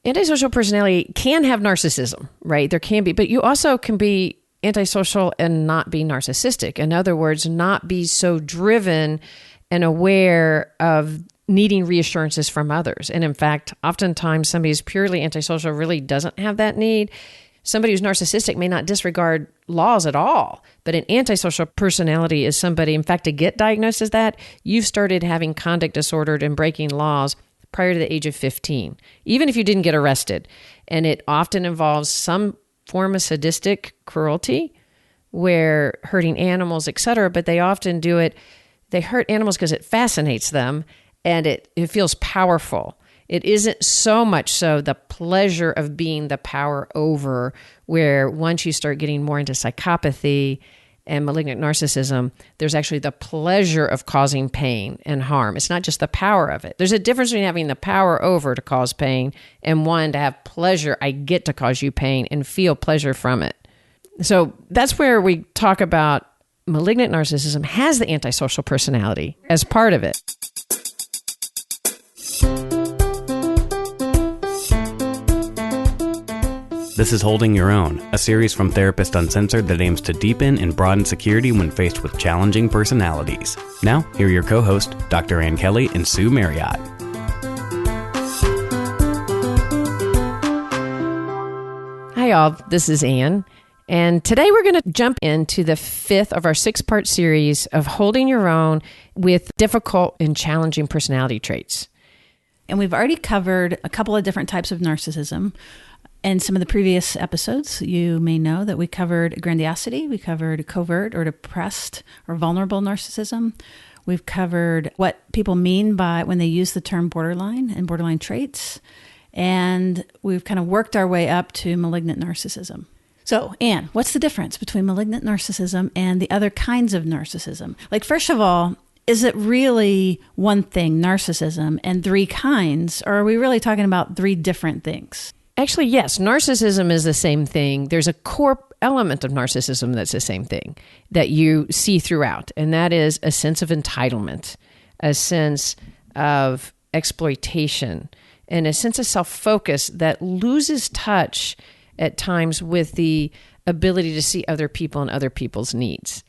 Antisocial personality can have narcissism, right? There can be, but you also can be antisocial and not be narcissistic. In other words, not be so driven and aware of needing reassurances from others. And in fact, oftentimes somebody who's purely antisocial really doesn't have that need. Somebody who's narcissistic may not disregard laws at all, but an antisocial personality is somebody, in fact, to get diagnosed as that, you've started having conduct disordered and breaking laws prior to the age of 15, even if you didn't get arrested. And it often involves some form of sadistic cruelty, where hurting animals, etc., but they often do it, they hurt animals because it fascinates them and it feels powerful. It isn't so much so the pleasure of being the power over, where once you start getting more into psychopathy and malignant narcissism, there's actually the pleasure of causing pain and harm. It's not just the power of it. There's a difference between having the power over to cause pain and one to have pleasure. I get to cause you pain and feel pleasure from it. So that's where we talk about malignant narcissism has the antisocial personality as part of it. This is Holding Your Own, a series from Therapist Uncensored that aims to deepen and broaden security when faced with challenging personalities. Now, here are your co-hosts, Dr. Ann Kelly and Sue Marriott. Hi, all. This is Ann. And today we're going to jump into the 5th of our 6-part series of Holding Your Own with difficult and challenging personality traits. And we've already covered a couple of different types of narcissism. In some of the previous episodes, you may know that we covered grandiosity, we covered covert or depressed or vulnerable narcissism. We've covered what people mean by when they use the term borderline and borderline traits. And we've kind of worked our way up to malignant narcissism. So, Anne, what's the difference between malignant narcissism and the other kinds of narcissism? Like, first of all, is it really one thing, narcissism, and 3 kinds, or are we really talking about 3 different things? Actually, yes, narcissism is the same thing. There's a core element of narcissism that's the same thing that you see throughout, and that is a sense of entitlement, a sense of exploitation, and a sense of self-focus that loses touch at times with the ability to see other people and other people's needs.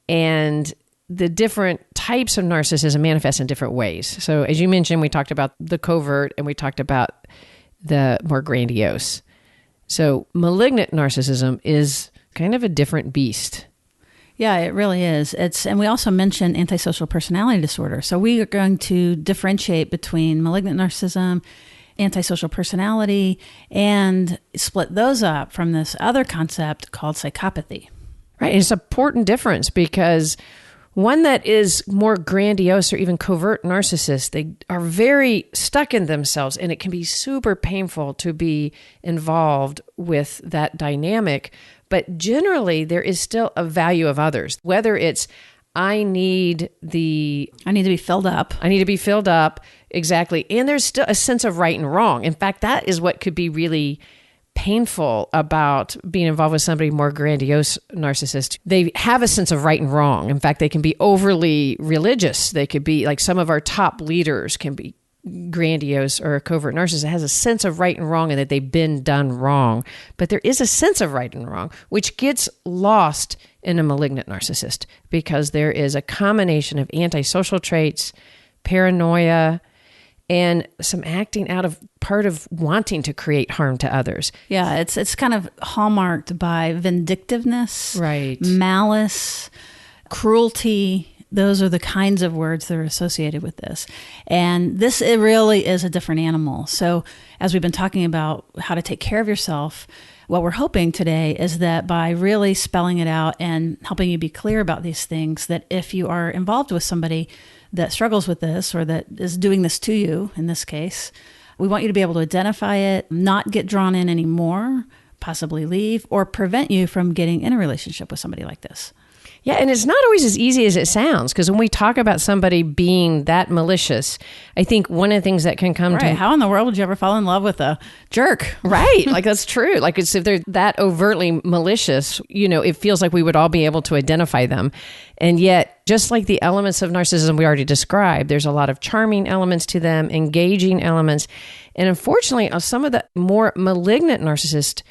And the different types of narcissism manifest in different ways. So as you mentioned, we talked about the covert and we talked about the more grandiose. So malignant narcissism is kind of a different beast. Yeah, it really is. And we also mentioned antisocial personality disorder. So we are going to differentiate between malignant narcissism, antisocial personality, and split those up from this other concept called psychopathy. Right. It's an important difference because one that is more grandiose or even covert narcissists, they are very stuck in themselves, and it can be super painful to be involved with that dynamic. But generally, there is still a value of others, whether it's I need to be filled up. I need to be filled up. Exactly. And there's still a sense of right and wrong. In fact, that is what could be really painful about being involved with somebody more grandiose narcissist. They have a sense of right and wrong. In fact, they can be overly religious. They could be like some of our top leaders can be grandiose or a covert narcissist. It has a sense of right and wrong and that they've been done wrong. But there is a sense of right and wrong, which gets lost in a malignant narcissist because there is a combination of antisocial traits, paranoia, and some acting out of part of wanting to create harm to others. Yeah, it's kind of hallmarked by vindictiveness, right, malice, cruelty. Those are the kinds of words that are associated with this. And it really is a different animal. So as we've been talking about how to take care of yourself, what we're hoping today is that by really spelling it out and helping you be clear about these things, that if you are involved with somebody that struggles with this or that is doing this to you, in this case, we want you to be able to identify it, not get drawn in anymore, possibly leave, or prevent you from getting in a relationship with somebody like this. Yeah, and it's not always as easy as it sounds, because when we talk about somebody being that malicious, I think one of the things that can come to... How in the world would you ever fall in love with a jerk? Right. Like, that's true. Like, if they're that overtly malicious, it feels like we would all be able to identify them. And yet, just like the elements of narcissism we already described, there's a lot of charming elements to them, engaging elements. And unfortunately, some of the more malignant narcissists,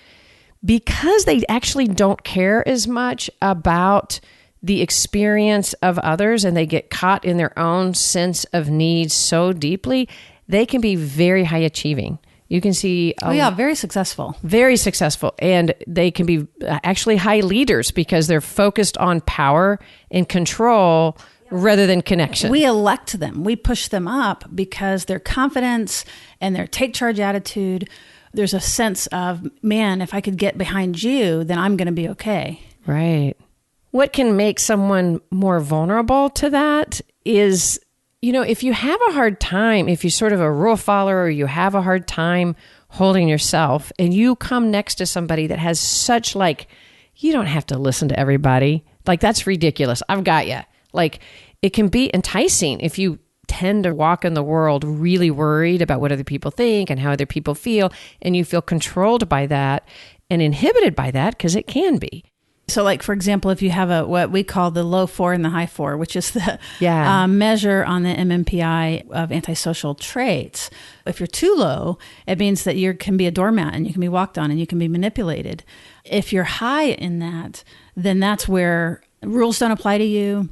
because they actually don't care as much about the experience of others, and they get caught in their own sense of needs so deeply, they can be very high achieving. You can see... very successful. Very successful. And they can be actually high leaders because they're focused on power and control rather than connection. We elect them. We push them up because their confidence and their take charge attitude, there's a sense of, man, if I could get behind you, then I'm going to be okay. Right. What can make someone more vulnerable to that is, if you have a hard time, if you're sort of a rule follower, or you have a hard time holding yourself, and you come next to somebody that has such you don't have to listen to everybody. Like, that's ridiculous. I've got you. Like, it can be enticing if you tend to walk in the world really worried about what other people think and how other people feel, and you feel controlled by that and inhibited by that, because it can be. So, for example, if you have what we call the low 4 and the high 4, which is the measure on the MMPI of antisocial traits. If you're too low, it means that you can be a doormat and you can be walked on and you can be manipulated. If you're high in that, then that's where rules don't apply to you.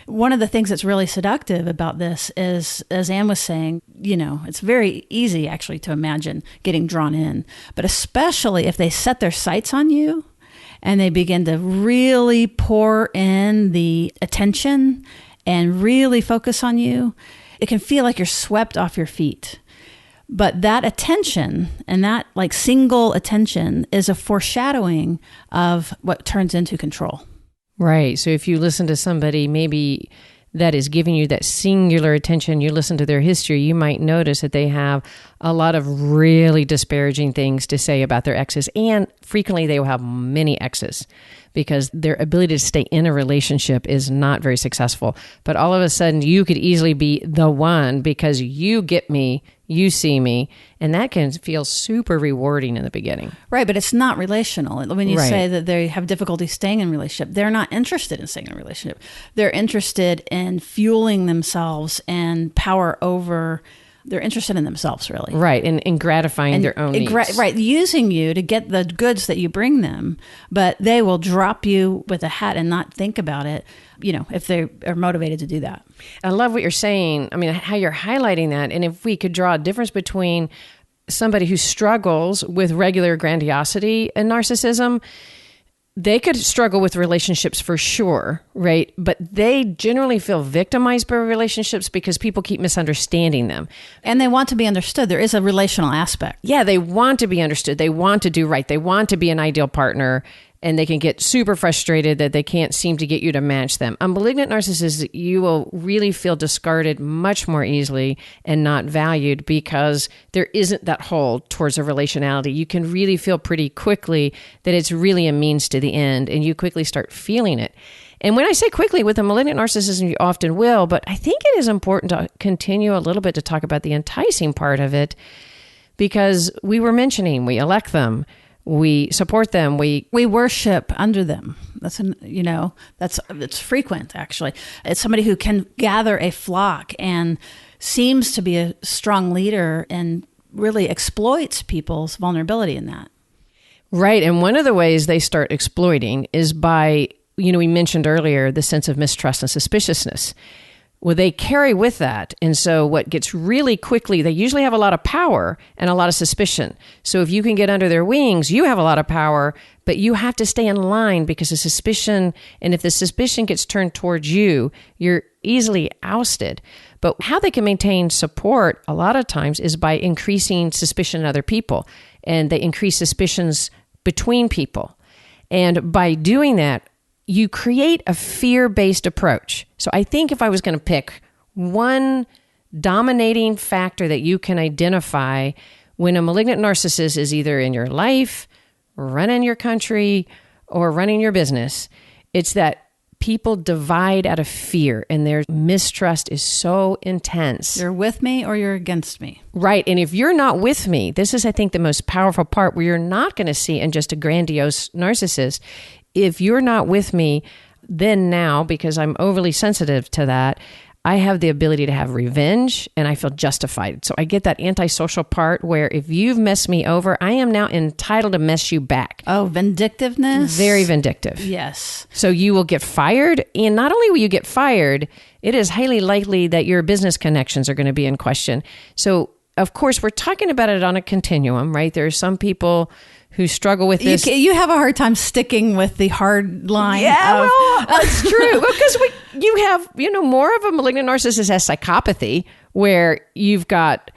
One of the things that's really seductive about this is, as Anne was saying, it's very easy actually to imagine getting drawn in, but especially if they set their sights on you, and they begin to really pour in the attention and really focus on you, it can feel like you're swept off your feet. But that attention, and that single attention, is a foreshadowing of what turns into control. Right. So if you listen to somebody maybe that is giving you that singular attention, you listen to their history, you might notice that they have a lot of really disparaging things to say about their exes. And frequently they will have many exes because their ability to stay in a relationship is not very successful. But all of a sudden you could easily be the one because you get me, you see me, and that can feel super rewarding in the beginning. Right, but it's not relational. When you say that they have difficulty staying in a relationship, they're not interested in staying in a relationship. They're interested in fueling themselves and power over. They're interested in themselves, really. Right, and gratifying their own needs. Right, using you to get the goods that you bring them, but they will drop you with a hat and not think about it, if they are motivated to do that. I love what you're saying. I mean, how you're highlighting that. And if we could draw a difference between somebody who struggles with regular grandiosity and narcissism, they could struggle with relationships for sure, right? But they generally feel victimized by relationships because people keep misunderstanding them. And they want to be understood. There is a relational aspect. Yeah, they want to be understood. They want to do right. They want to be an ideal partner. And they can get super frustrated that they can't seem to get you to match them. A malignant narcissist, you will really feel discarded much more easily and not valued because there isn't that hold towards a relationality. You can really feel pretty quickly that it's really a means to the end, and you quickly start feeling it. And when I say quickly, with a malignant narcissism, you often will, but I think it is important to continue a little bit to talk about the enticing part of it, because we were mentioning we elect them. We support them. We worship under them. It's frequent, actually. It's somebody who can gather a flock and seems to be a strong leader and really exploits people's vulnerability in that. Right. And one of the ways they start exploiting is by, we mentioned earlier, the sense of mistrust and suspiciousness. Well, they carry with that. And so what gets really quickly, they usually have a lot of power and a lot of suspicion. So if you can get under their wings, you have a lot of power, but you have to stay in line because of suspicion. And if the suspicion gets turned towards you, you're easily ousted. But how they can maintain support a lot of times is by increasing suspicion in other people. And they increase suspicions between people. And by doing that, you create a fear-based approach. So I think if I was going to pick one dominating factor that you can identify when a malignant narcissist is either in your life, running your country, or running your business, it's that people divide out of fear, and their mistrust is so intense. You're with me or you're against me. Right. And if you're not with me, this is, I think, the most powerful part where you're not going to see in just a grandiose narcissist. If you're not with me, then now, because I'm overly sensitive to that, I have the ability to have revenge and I feel justified. So I get that antisocial part where if you've messed me over, I am now entitled to mess you back. Oh, vindictiveness. Very vindictive. Yes. So you will get fired. And not only will you get fired, it is highly likely that your business connections are going to be in question. So, of course, we're talking about it on a continuum, right? There are some people who struggle with this. You have a hard time sticking with the hard line. Yeah, well, that's true. Because you have, more of a malignant narcissist has psychopathy, where you've got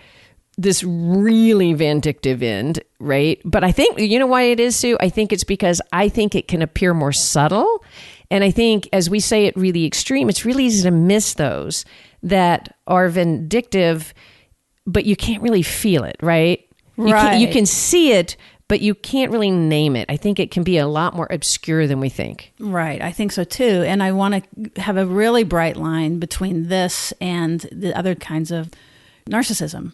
this really vindictive end, right? But I think, you know why it is, Sue? I think it's because I think it can appear more subtle. And I think as we say it really extreme, it's really easy to miss those that are vindictive, but you can't really feel it, right? Right. You can see it, but you can't really name it. I think it can be a lot more obscure than we think. Right. I think so too. And I want to have a really bright line between this and the other kinds of narcissism.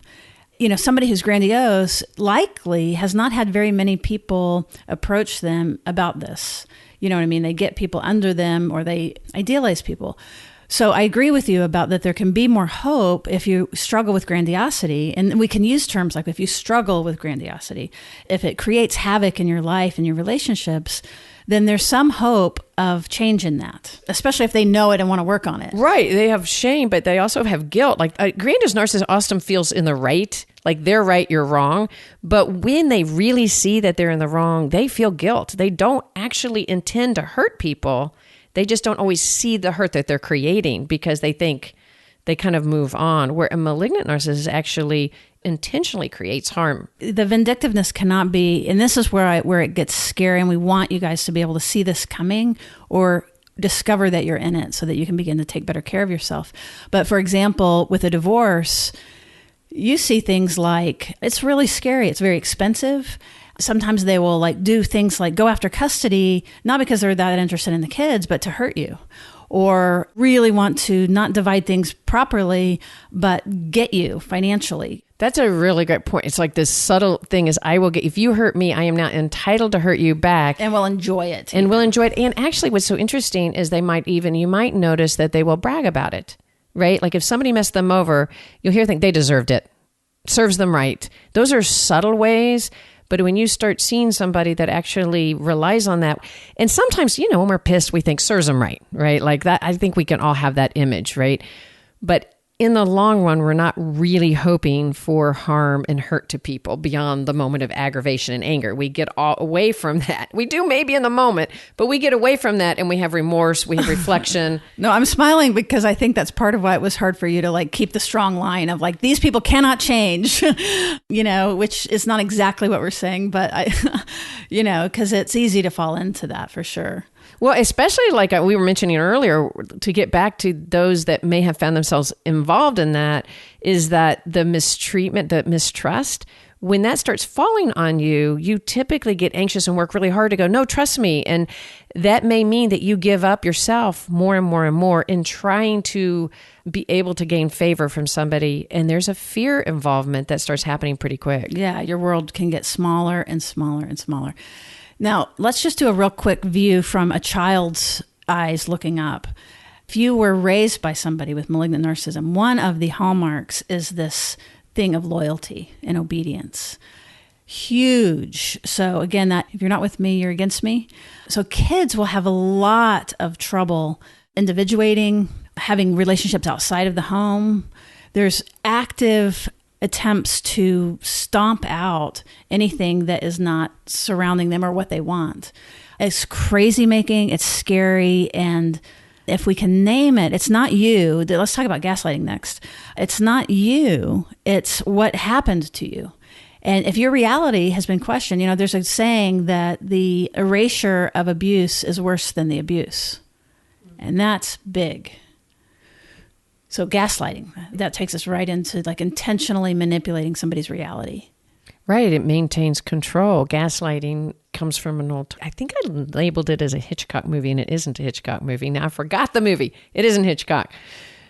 Somebody who's grandiose likely has not had very many people approach them about this. You know what I mean? They get people under them or they idealize people. So I agree with you about that there can be more hope if you struggle with grandiosity. And we can use terms like if you struggle with grandiosity, if it creates havoc in your life and your relationships, then there's some hope of change in that, especially if they know it and want to work on it. Right. They have shame, but they also have guilt. Like a grandiose narcissist often feels in the right, like they're right, you're wrong. But when they really see that they're in the wrong, they feel guilt. They don't actually intend to hurt people. They just don't always see the hurt that they're creating because they think they kind of move on, where a malignant narcissist actually intentionally creates harm. The vindictiveness cannot be, and this is where it gets scary, and we want you guys to be able to see this coming or discover that you're in it so that you can begin to take better care of yourself. But for example, with a divorce, you see things like, it's really scary, it's very expensive. Sometimes they will do things like go after custody, not because they're that interested in the kids, but to hurt you, or really want to not divide things properly, but get you financially. That's a really great point. It's like this subtle thing is if you hurt me, I am now entitled to hurt you back. And we'll enjoy it. And we'll enjoy it. And actually what's so interesting is you might notice that they will brag about it, right? Like if somebody messed them over, you'll hear they deserved it. Serves them right. Those are subtle ways. But when you start seeing somebody that actually relies on that, and sometimes, when we're pissed, we think serves them right? Like that, I think we can all have that image, right? But in the long run, we're not really hoping for harm and hurt to people beyond the moment of aggravation and anger. We get all away from that. We do maybe in the moment, but we get away from that and we have remorse, we have reflection. No, I'm smiling because I think that's part of why it was hard for you to keep the strong line of these people cannot change, which is not exactly what we're saying, but because it's easy to fall into that for sure. Well, especially like we were mentioning earlier, to get back to those that may have found themselves involved in that, is that the mistreatment, the mistrust, when that starts falling on you, you typically get anxious and work really hard to go, no, trust me. And that may mean that you give up yourself more and more and more in trying to be able to gain favor from somebody. And there's a fear involvement that starts happening pretty quick. Yeah, your world can get smaller and smaller and smaller. Now, let's just do a real quick view from a child's eyes looking up. If you were raised by somebody with malignant narcissism, one of the hallmarks is this thing of loyalty and obedience. Huge. So again, that if you're not with me, you're against me. So kids will have a lot of trouble individuating, having relationships outside of the home. There's active attempts to stomp out anything that is not surrounding them or what they want. It's crazy making, it's scary, and if we can name it, it's not you. Let's talk about gaslighting next. It's not you, it's what happened to you. And if your reality has been questioned, there's a saying that the erasure of abuse is worse than the abuse. And that's big. So gaslighting, that takes us right into intentionally manipulating somebody's reality. Right. It maintains control. Gaslighting comes from an old, I think I labeled it as a Hitchcock movie, and it isn't a Hitchcock movie. Now I forgot the movie. It isn't Hitchcock.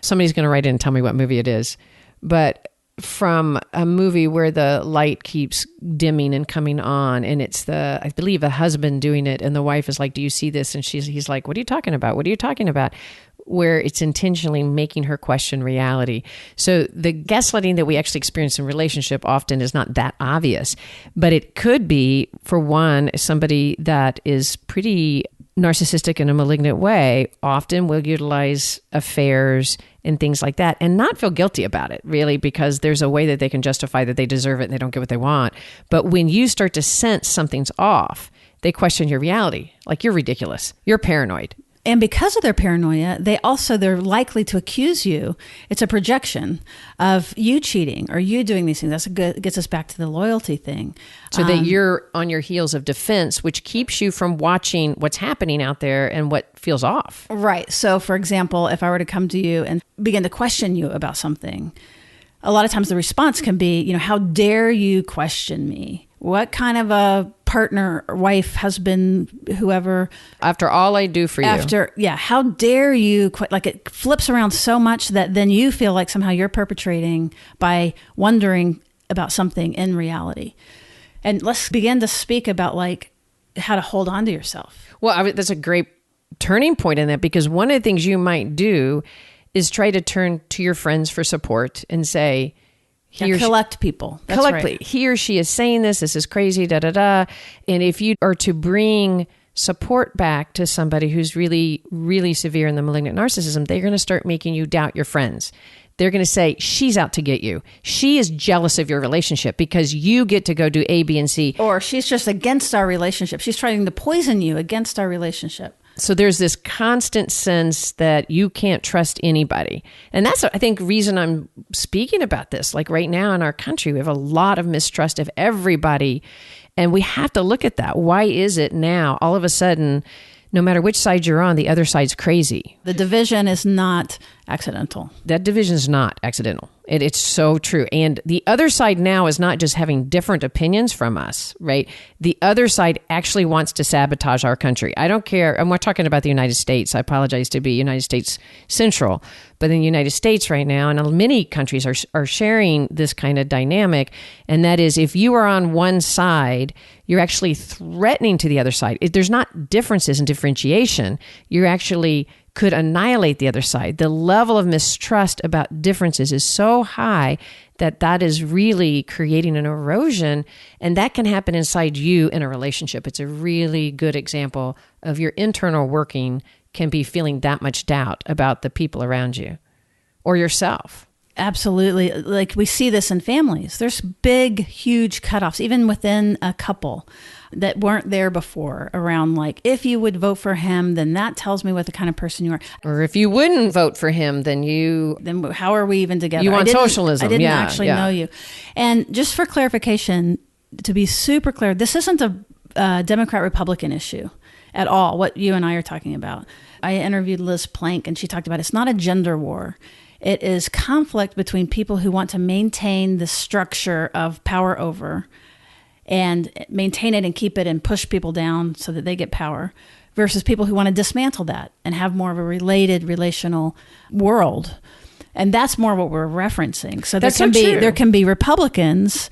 Somebody's going to write in and tell me what movie it is. But from a movie where the light keeps dimming and coming on, and it's I believe the husband doing it, and the wife is like, do you see this? And he's like, what are you talking about? What are you talking about? Where it's intentionally making her question reality. So the gaslighting that we actually experience in relationship often is not that obvious, but it could be, for one, somebody that is pretty narcissistic in a malignant way often will utilize affairs and things like that and not feel guilty about it, really, because there's a way that they can justify that they deserve it and they don't get what they want. But when you start to sense something's off, they question your reality. Like, you're ridiculous. You're paranoid. And because of their paranoia, they're likely to accuse you. It's a projection of you cheating or you doing these things. Gets us back to the loyalty thing. So that you're on your heels of defense, which keeps you from watching what's happening out there and what feels off. Right. So, for example, if I were to come to you and begin to question you about something, a lot of times the response can be, how dare you question me? What kind of a partner, wife, husband, whoever. After all I do for you. How dare you quit? Like, it flips around so much that then you feel like somehow you're perpetrating by wondering about something in reality. And let's begin to speak about like how to hold on to yourself. Well, that's a great turning point in that, because one of the things you might do is try to turn to your friends for support and say, collect people. That's right. He or she is saying this is crazy, And if you are to bring support back to somebody who's really, really severe in the malignant narcissism, they're going to start making you doubt your friends. They're going to say, she's out to get you. She is jealous of your relationship because you get to go do A, B, and C. Or she's just against our relationship. She's trying to poison you against our relationship. So there's this constant sense that you can't trust anybody. And that's, I think, reason I'm speaking about this. Like, right now in our country, we have a lot of mistrust of everybody. And we have to look at that. Why is it now, all of a sudden, no matter which side you're on, the other side's crazy? The division is not accidental. That division is not accidental. It's so true. And the other side now is not just having different opinions from us, right? The other side actually wants to sabotage our country. I don't care. And we're talking about the United States. I apologize to be United States central. But in the United States right now, and many countries are sharing this kind of dynamic. And that is, if you are on one side, you're actually threatening to the other side. There's not differences in differentiation. You're actually could annihilate the other side. The level of mistrust about differences is so high that is really creating an erosion, and that can happen inside you in a relationship. It's a really good example of your internal working can be feeling that much doubt about the people around you or yourself. Absolutely. Like, we see this in families. There's big, huge cutoffs, even within a couple, that weren't there before, around like, if you would vote for him, then that tells me what the kind of person you are. Or if you wouldn't vote for him, then how are we even together? You want socialism. I didn't actually know you. And just for clarification, to be super clear, this isn't a Democrat-Republican issue at all, what you and I are talking about. I interviewed Liz Plank, and she talked about it's not a gender war. It is conflict between people who want to maintain the structure of power over and maintain it and keep it and push people down so that they get power, versus people who want to dismantle that and have more of a relational world. And that's more what we're referencing. So there can be Republicans.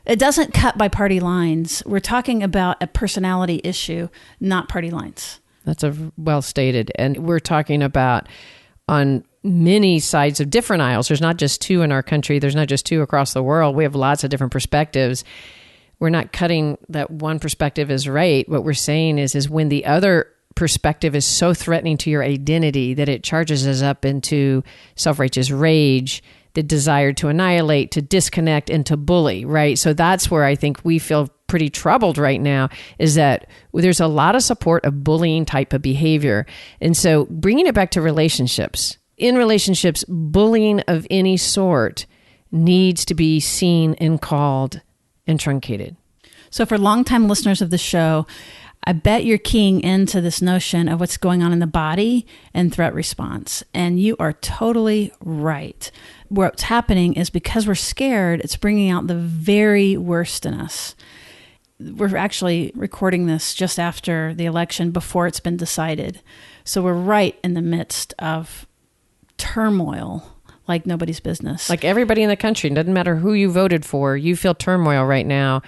It doesn't cut by party lines. We're talking about a personality issue, not party lines. That's well stated. And we're talking about on many sides of different aisles. There's not just two in our country. There's not just two across the world. We have lots of different perspectives. We're not cutting that one perspective is right. What we're saying is when the other perspective is so threatening to your identity that it charges us up into self-righteous rage, the desire to annihilate, to disconnect, and to bully, right? So that's where I think we feel pretty troubled right now, is that there's a lot of support of bullying type of behavior. And so bringing it back to relationships. In relationships, bullying of any sort needs to be seen and called and truncated. So for longtime listeners of the show, I bet you're keying into this notion of what's going on in the body and threat response. And you are totally right. What's happening is because we're scared, it's bringing out the very worst in us. we're actually recording this just after the election, before it's been decided. So we're right in the midst of turmoil like nobody's business. Like everybody in the country, it doesn't matter who you voted for, you feel turmoil right now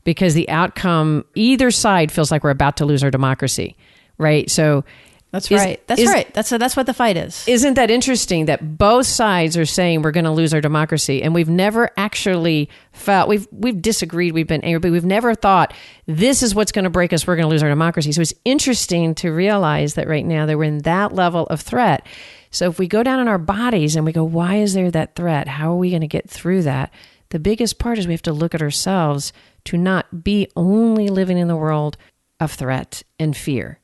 because the outcome, either side feels like we're about to lose our democracy, right? So That's right. That's what the fight is. Isn't that interesting that both sides are saying we're going to lose our democracy, and we've never actually felt, we've disagreed, we've been angry, but we've never thought this is what's going to break us, we're going to lose our democracy. So it's interesting to realize that right now that we're in that level of threat. So if we go down in our bodies and we go, why is there that threat? How are we going to get through that? The biggest part is we have to look at ourselves to not be only living in the world of threat and fear.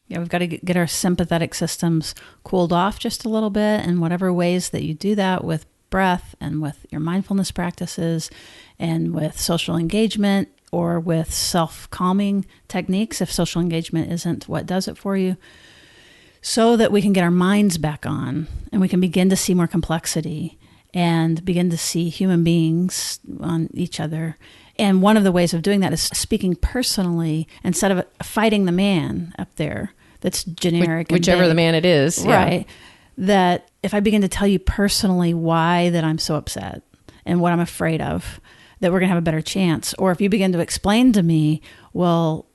Yeah, we've got to get our sympathetic systems cooled off just a little bit, and whatever ways that you do that with breath and with your mindfulness practices and with social engagement or with self-calming techniques, if social engagement isn't what does it for you, so that we can get our minds back on and we can begin to see more complexity and begin to see human beings on each other. And one of the ways of doing that is speaking personally instead of fighting the man up there that's generic. Whichever the man it is. Right. Yeah. That if I begin to tell you personally why that I'm so upset and what I'm afraid of, that we're going to have a better chance. Or if you begin to explain to me, well,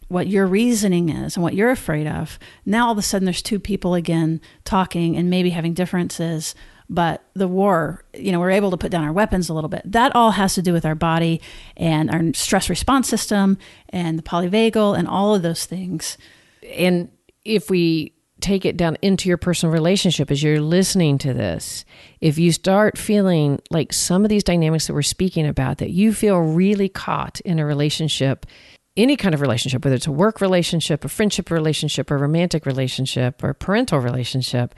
what your reasoning is and what you're afraid of, now all of a sudden there's two people again talking and maybe having differences. But the war, we're able to put down our weapons a little bit. That all has to do with our body and our stress response system and the polyvagal and all of those things. And if we take it down into your personal relationship as you're listening to this, if you start feeling like some of these dynamics that we're speaking about, that you feel really caught in a relationship, any kind of relationship, whether it's a work relationship, a friendship relationship, a romantic relationship, or a parental relationship,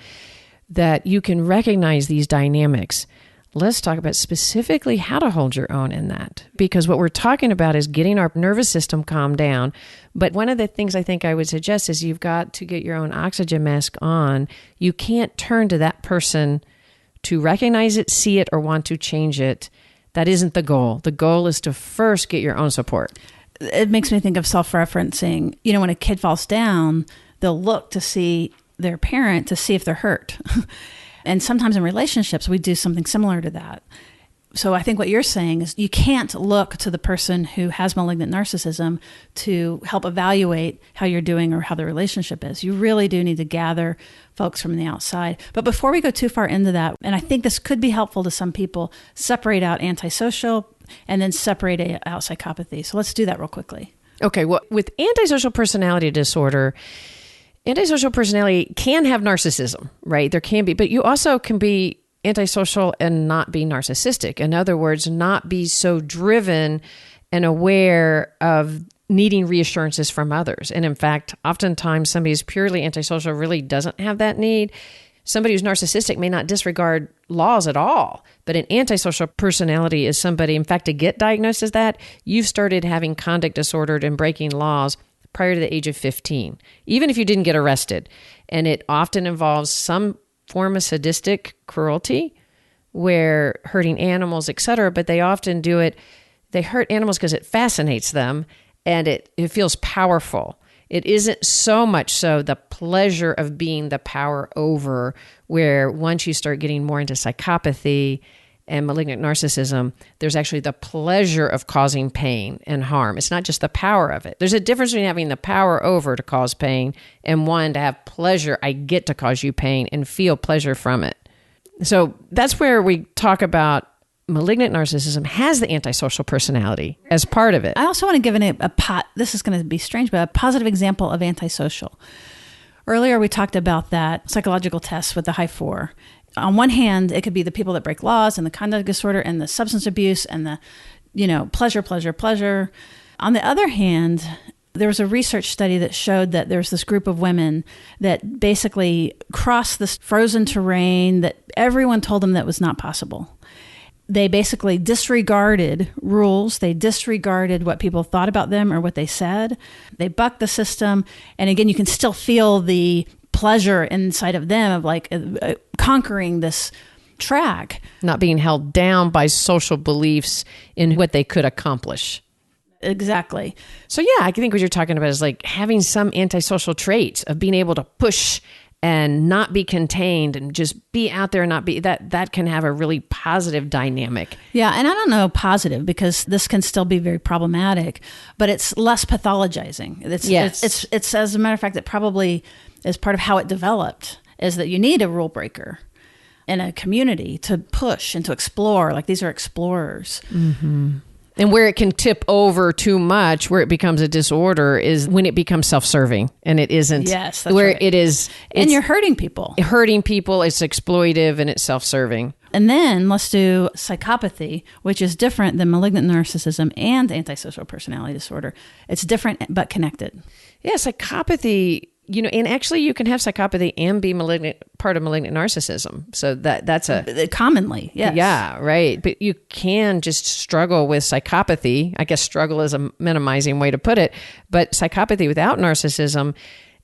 that you can recognize these dynamics. Let's talk about specifically how to hold your own in that. Because what we're talking about is getting our nervous system calmed down. But one of the things I think I would suggest is you've got to get your own oxygen mask on. You can't turn to that person to recognize it, see it, or want to change it. That isn't the goal. The goal is to first get your own support. It makes me think of self-referencing. When a kid falls down, they'll look to see their parent to see if they're hurt. And sometimes in relationships, we do something similar to that. So I think what you're saying is you can't look to the person who has malignant narcissism to help evaluate how you're doing or how the relationship is. You really do need to gather folks from the outside. But before we go too far into that, and I think this could be helpful to some people, separate out antisocial and then separate out psychopathy. So let's do that real quickly. Okay, well, with antisocial personality disorder, antisocial personality can have narcissism, right? There can be, but you also can be antisocial and not be narcissistic. In other words, not be so driven and aware of needing reassurances from others. And in fact, oftentimes somebody who's purely antisocial really doesn't have that need. Somebody who's narcissistic may not disregard laws at all, but an antisocial personality is somebody, in fact, to get diagnosed as that, you've started having conduct disordered and breaking laws prior to the age of 15, even if you didn't get arrested. And it often involves some form of sadistic cruelty, where hurting animals, etc. But they often do it, they hurt animals because it fascinates them and it feels powerful. It isn't so much so the pleasure of being the power over, where once you start getting more into psychopathy and malignant narcissism, there's actually the pleasure of causing pain and harm. It's not just the power of it. There's a difference between having the power over to cause pain and one to have pleasure. I get to cause you pain and feel pleasure from it. So that's where we talk about malignant narcissism has the antisocial personality as part of it. I also want to give this is going to be strange, but a positive example of antisocial. Earlier, we talked about that psychological test with the high 4. On one hand, it could be the people that break laws and the conduct disorder and the substance abuse and the, pleasure. On the other hand, there was a research study that showed that there's this group of women that basically crossed this frozen terrain that everyone told them that was not possible. They basically disregarded rules. They disregarded what people thought about them or what they said. They bucked the system. And again, you can still feel the pleasure inside of them of like conquering this track. Not being held down by social beliefs in what they could accomplish. Exactly. So yeah, I think what you're talking about is like having some antisocial traits of being able to push and not be contained and just be out there and not be that can have a really positive dynamic. Yeah. And I don't know positive because this can still be very problematic, but it's less pathologizing. It's as a matter of fact, it probably is part of how it developed is that you need a rule breaker in a community to push and to explore. Like these are explorers. Mm-hmm. And where it can tip over too much, where it becomes a disorder, is when it becomes self-serving and it isn't. Yes, that's where right. it is. And you're hurting people. Hurting people, it's exploitive and it's self-serving. And then let's do psychopathy, which is different than malignant narcissism and antisocial personality disorder. It's different but connected. Yeah, psychopathy. And actually you can have psychopathy and be part of malignant narcissism. So that's commonly, yes. Yeah, right. But you can just struggle with psychopathy. I guess struggle is a minimizing way to put it. But psychopathy without narcissism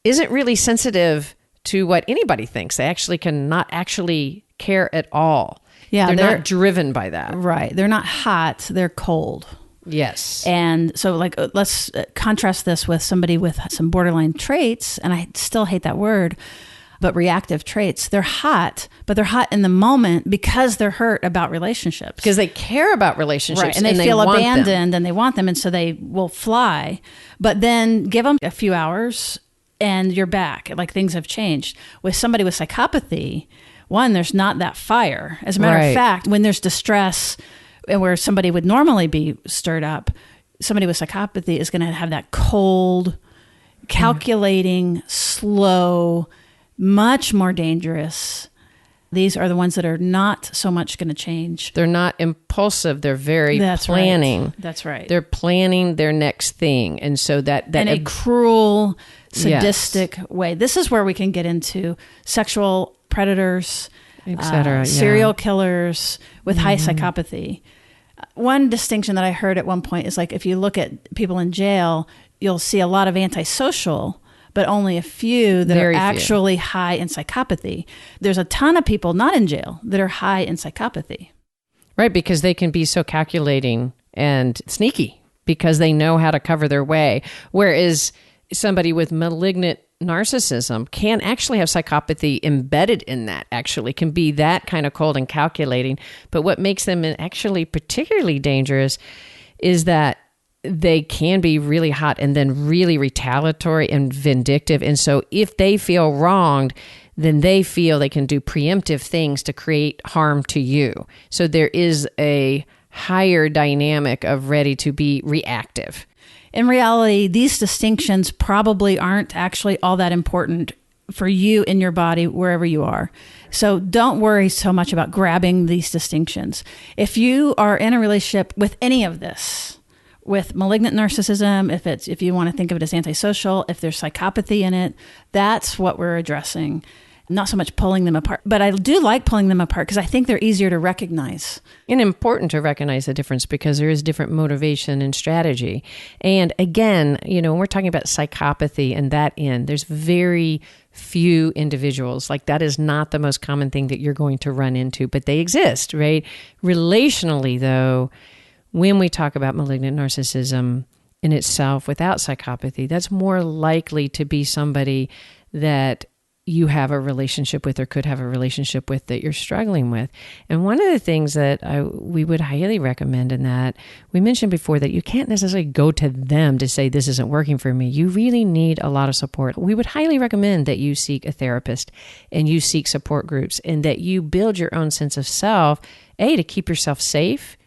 isn't really sensitive to what anybody thinks. They actually cannot actually care at all. Yeah, they're not driven by that. Right. They're not hot. They're cold. Yes. And so let's contrast this with somebody with some borderline traits, and I still hate that word, but reactive traits. They're hot, but they're hot in the moment because they're hurt about relationships. Because they care about relationships. Right. And they feel abandoned and they want them, and so they will fly. But then give them a few hours and you're back. Like things have changed. With somebody with psychopathy, one, there's not that fire. As a matter of fact, when there's distress, and where somebody would normally be stirred up, somebody with psychopathy is going to have that cold, calculating, slow, much more dangerous. These are the ones that are not so much going to change. They're not impulsive. They're very planning. Right. That's right. They're planning their next thing. And so that in a cruel, sadistic way. This is where we can get into sexual predators, etc. Serial killers with high psychopathy. One distinction that I heard at one point is like if you look at people in jail, you'll see a lot of antisocial, but only a few that are actually high in psychopathy. There's a ton of people not in jail that are high in psychopathy. Right, because they can be so calculating and sneaky because they know how to cover their way. Whereas somebody with malignant narcissism can actually have psychopathy embedded in that, actually can be that kind of cold and calculating. But what makes them actually particularly dangerous is that they can be really hot and then really retaliatory and vindictive. And so if they feel wronged, then they feel they can do preemptive things to create harm to you. So there is a higher dynamic of ready to be reactive. In reality, these distinctions probably aren't actually all that important for you in your body, wherever you are. So don't worry so much about grabbing these distinctions. If you are in a relationship with any of this, with malignant narcissism, if you want to think of it as antisocial, if there's psychopathy in it, that's what we're addressing. Not so much pulling them apart, but I do like pulling them apart because I think they're easier to recognize. And important to recognize the difference because there is different motivation and strategy. And again, when we're talking about psychopathy and that end, there's very few individuals. Like that is not the most common thing that you're going to run into, but they exist, right? Relationally, though, when we talk about malignant narcissism in itself without psychopathy, that's more likely to be somebody that you have a relationship with or could have a relationship with that you're struggling with. And one of the things that we would highly recommend in that, we mentioned before that you can't necessarily go to them to say, this isn't working for me. You really need a lot of support. We would highly recommend that you seek a therapist and you seek support groups and that you build your own sense of self, to keep yourself safe,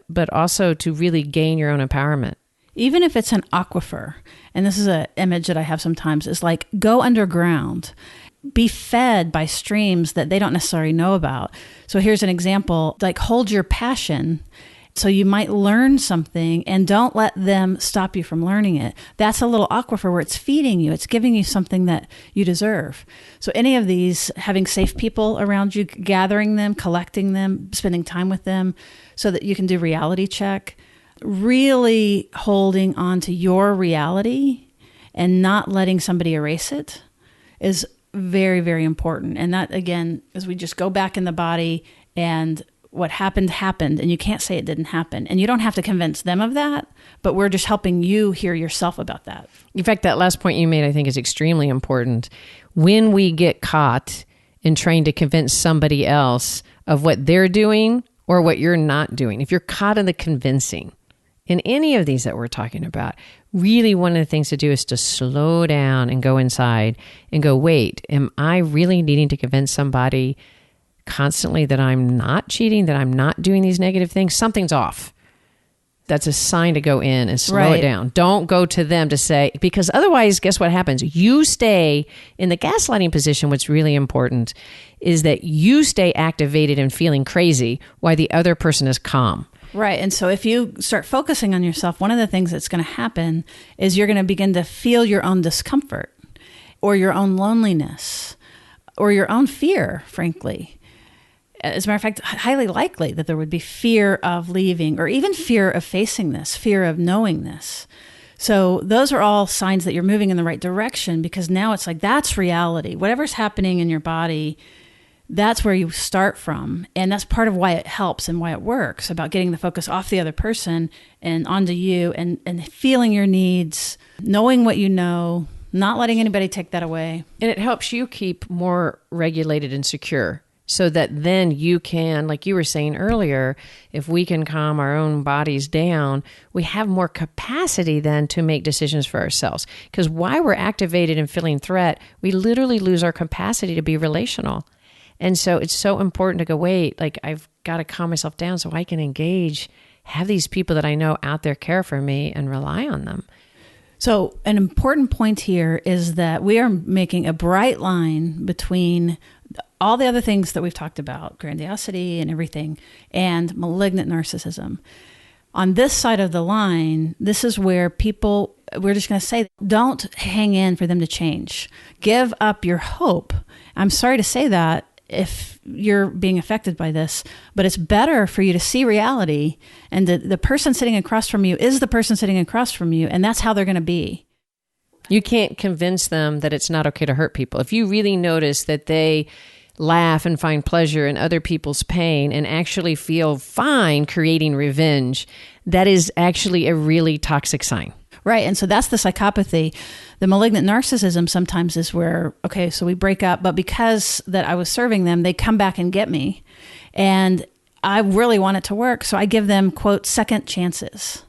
but also to really gain your own empowerment. Even if it's an aquifer, and this is an image that I have sometimes, is like go underground, be fed by streams that they don't necessarily know about. So here's an example, like hold your passion. So you might learn something and don't let them stop you from learning it. That's a little aquifer where it's feeding you. It's giving you something that you deserve. So any of these, having safe people around you, gathering them, collecting them, spending time with them so that you can do reality check, really holding on to your reality and not letting somebody erase it is very, very important. And that, again, as we just go back in the body and what happened, and you can't say it didn't happen. And you don't have to convince them of that, but we're just helping you hear yourself about that. In fact, that last point you made, I think, is extremely important. When we get caught in trying to convince somebody else of what they're doing or what you're not doing, if you're caught in the convincing in any of these that we're talking about, really one of the things to do is to slow down and go inside and go, wait, am I really needing to convince somebody constantly that I'm not cheating, that I'm not doing these negative things? Something's off. That's a sign to go in and slow it down. Don't go to them to say, because otherwise, guess what happens? You stay in the gaslighting position. What's really important is that you stay activated and feeling crazy while the other person is calm. Right. And so if you start focusing on yourself, one of the things that's going to happen is you're going to begin to feel your own discomfort or your own loneliness or your own fear, frankly. As a matter of fact, highly likely that there would be fear of leaving or even fear of facing this, fear of knowing this. So those are all signs that you're moving in the right direction, because now it's like, that's reality. Whatever's happening in your body, that's where you start from. And that's part of why it helps and why it works, about getting the focus off the other person and onto you and feeling your needs, knowing what you know, not letting anybody take that away. And it helps you keep more regulated and secure, so that then you can, like you were saying earlier, if we can calm our own bodies down, we have more capacity then to make decisions for ourselves. Because while we're activated and feeling threat, we literally lose our capacity to be relational. And so it's so important to go, wait, like I've got to calm myself down so I can engage, have these people that I know out there care for me and rely on them. So an important point here is that we are making a bright line between all the other things that we've talked about, grandiosity and everything, and malignant narcissism. On this side of the line, this is where people, we're just going to say, don't hang in for them to change. Give up your hope. I'm sorry to say that if you're being affected by this, but it's better for you to see reality, and the person sitting across from you is the person sitting across from you, and that's how they're going to be. You can't convince them that it's not okay to hurt people. If you really notice that they laugh and find pleasure in other people's pain and actually feel fine creating revenge, that is actually a really toxic sign. Right. And so that's the psychopathy. The malignant narcissism sometimes is where, okay, so we break up, but because that I was serving them, they come back and get me. And I really want it to work. So I give them, quote, second chances.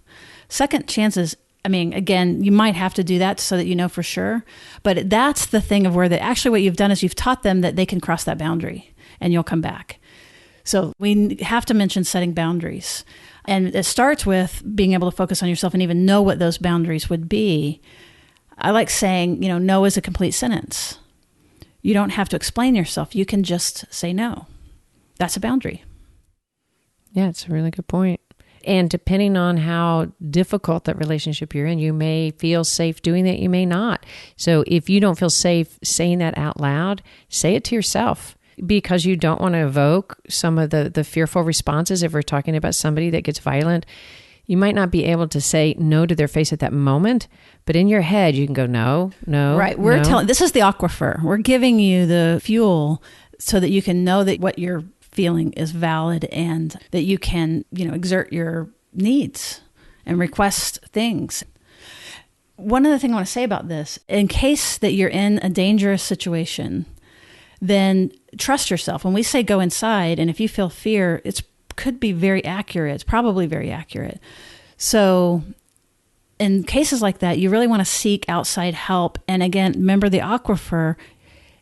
Second chances. I mean, again, you might have to do that so that you know for sure. But that's the thing of where actually what you've done is you've taught them that they can cross that boundary and you'll come back. So we have to mention setting boundaries. And it starts with being able to focus on yourself and even know what those boundaries would be. I like saying, no is a complete sentence. You don't have to explain yourself. You can just say no. That's a boundary. Yeah, it's a really good point. And depending on how difficult that relationship you're in, you may feel safe doing that, you may not. So if you don't feel safe saying that out loud, say it to yourself, because you don't want to evoke some of the fearful responses. If we're talking about somebody that gets violent, you might not be able to say no to their face at that moment, but in your head you can go, no. Right. We're telling, this is the aquifer. We're giving you the fuel so that you can know that what you're feeling is valid and that you can, exert your needs and request things. One other thing I want to say about this, in case that you're in a dangerous situation, then trust yourself. When we say go inside, and if you feel fear, it could be very accurate. It's probably very accurate. So in cases like that, you really want to seek outside help. And again, remember the aquifer.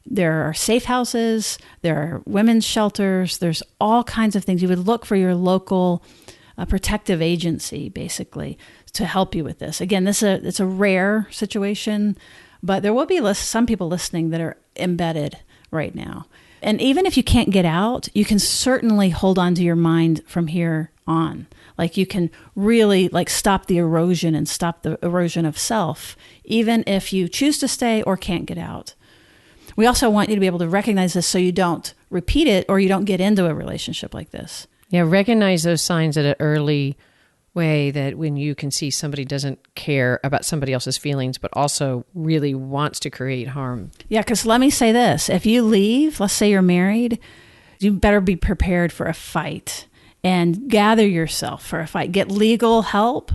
There are safe houses, there are women's shelters, there's all kinds of things. You would look for your local protective agency, basically, to help you with this. Again, it's a rare situation, but there will be some people listening that are embedded right now. And even if you can't get out, you can certainly hold on to your mind from here on. Like you can really stop the erosion and stop the erosion of self, even if you choose to stay or can't get out. We also want you to be able to recognize this so you don't repeat it or you don't get into a relationship like this. Yeah, recognize those signs at an early way, that when you can see somebody doesn't care about somebody else's feelings, but also really wants to create harm. Yeah, because let me say this. If you leave, let's say you're married, you better be prepared for a fight. and gather yourself for a fight. Get legal help.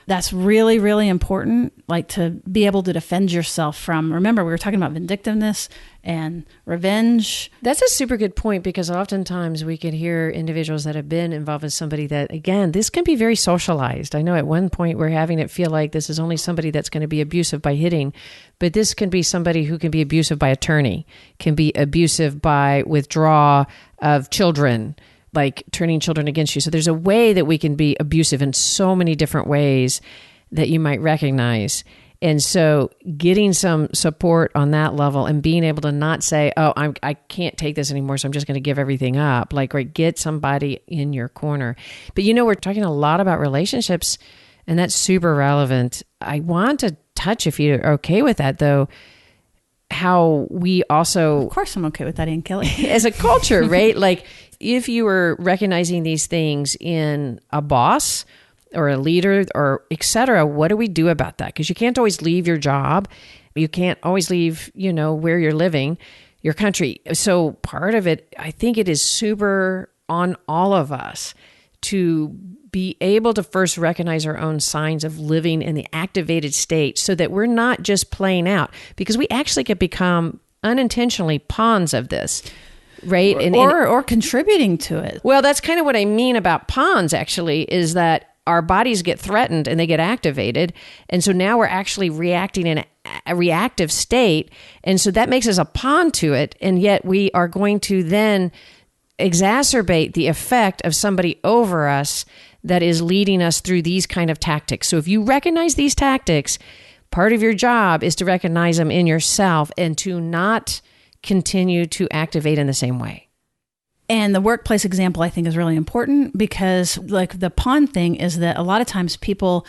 That's really, really important, like to be able to defend yourself from, remember, we were talking about vindictiveness and revenge. That's a super good point, because oftentimes we can hear individuals that have been involved with somebody that, again, this can be very socialized. I know at one point we're having it feel like this is only somebody that's going to be abusive by hitting, but this can be somebody who can be abusive by attorney, can be abusive by withdrawal of children, like turning children against you. So there's a way that we can be abusive in so many different ways that you might recognize. And so getting some support on that level and being able to not say, oh, I can't take this anymore, so I'm just going to give everything up. Like, right, get somebody in your corner. But we're talking a lot about relationships, and that's super relevant. I want to touch, if you're okay with that, though, how we also... Of course I'm okay with that, Ann Kelly. As a culture, right? Like, if you were recognizing these things in a boss or a leader or et cetera, what do we do about that? Because you can't always leave your job. You can't always leave, where you're living, your country. So part of it, I think it is super on all of us to be able to first recognize our own signs of living in the activated state, so that we're not just playing out, because we actually could become unintentionally pawns of this. Right. Or contributing to it. Well, that's kind of what I mean about pawns, actually, is that our bodies get threatened and they get activated. And so now we're actually reacting in a reactive state. And so that makes us a pawn to it. And yet we are going to then exacerbate the effect of somebody over us that is leading us through these kind of tactics. So if you recognize these tactics, part of your job is to recognize them in yourself and to not continue to activate in the same way. And the workplace example, I think, is really important, because like the pawn thing is that a lot of times people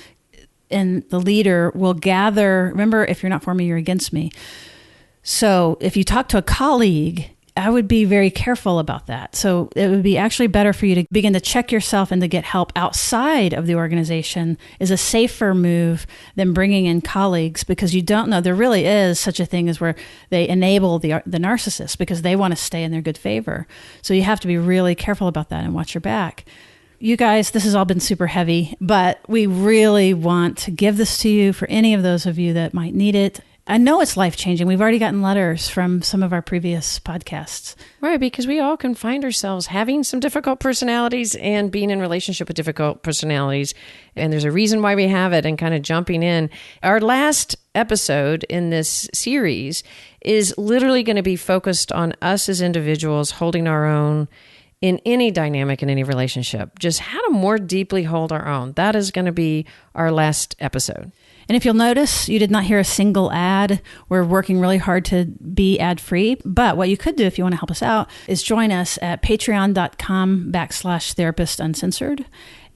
and the leader will gather, remember, if you're not for me, you're against me. So if you talk to a colleague, I would be very careful about that. So it would be actually better for you to begin to check yourself and to get help outside of the organization is a safer move than bringing in colleagues, because you don't know. There really is such a thing as where they enable the narcissist because they want to stay in their good favor. So you have to be really careful about that and watch your back. You guys, this has all been super heavy, but we really want to give this to you for any of those of you that might need it. I know it's life-changing. We've already gotten letters from some of our previous podcasts. Right, because we all can find ourselves having some difficult personalities and being in relationship with difficult personalities. And there's a reason why we have it, and kind of jumping in. Our last episode in this series is literally going to be focused on us as individuals holding our own in any dynamic, in any relationship. Just how to more deeply hold our own. That is going to be our last episode. And if you'll notice, you did not hear a single ad. We're working really hard to be ad-free. But what you could do if you want to help us out is join us at patreon.com/therapist-uncensored.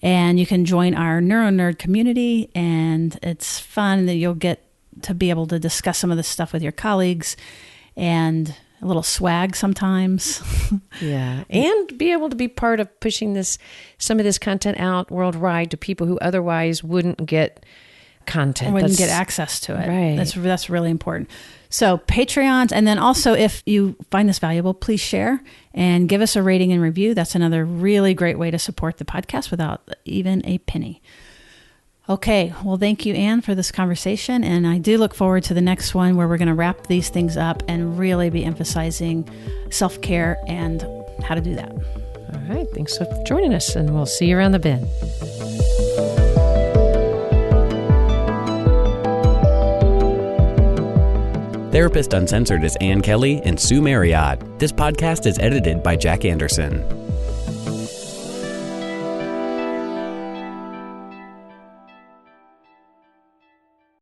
And you can join our NeuroNerd community. And it's fun that you'll get to be able to discuss some of this stuff with your colleagues and a little swag sometimes. Yeah. And be able to be part of pushing some of this content out worldwide to people who otherwise wouldn't get content. Wouldn't get access to it. Right. That's really important. So Patreons, and then also if you find this valuable, please share and give us a rating and review. That's another really great way to support the podcast without even a penny. Okay, well, thank you, Ann, for this conversation. And I do look forward to the next one where we're going to wrap these things up and really be emphasizing self-care and how to do that. All right. Thanks for joining us, and we'll see you around the bend. Therapist Uncensored is Ann Kelly and Sue Marriott. This podcast is edited by Jack Anderson.